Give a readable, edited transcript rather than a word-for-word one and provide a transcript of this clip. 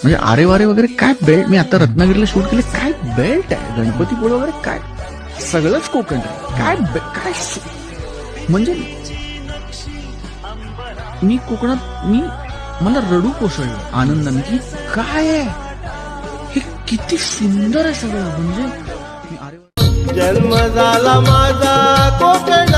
म्हणजे आरे वारे वगैरे काय बेल्ट, मी आता रत्नागिरीला शूट केले, काय बेल्ट आहे, गणपतीपुळे वगैरे काय सगळंच कोकण आहे. काय म्हणजे मी कोकणात, मला रडू कोसळलं आनंदाने की काय आहे हे, किती सुंदर आहे सगळं. म्हणजे जन्म झाला माझा कोकण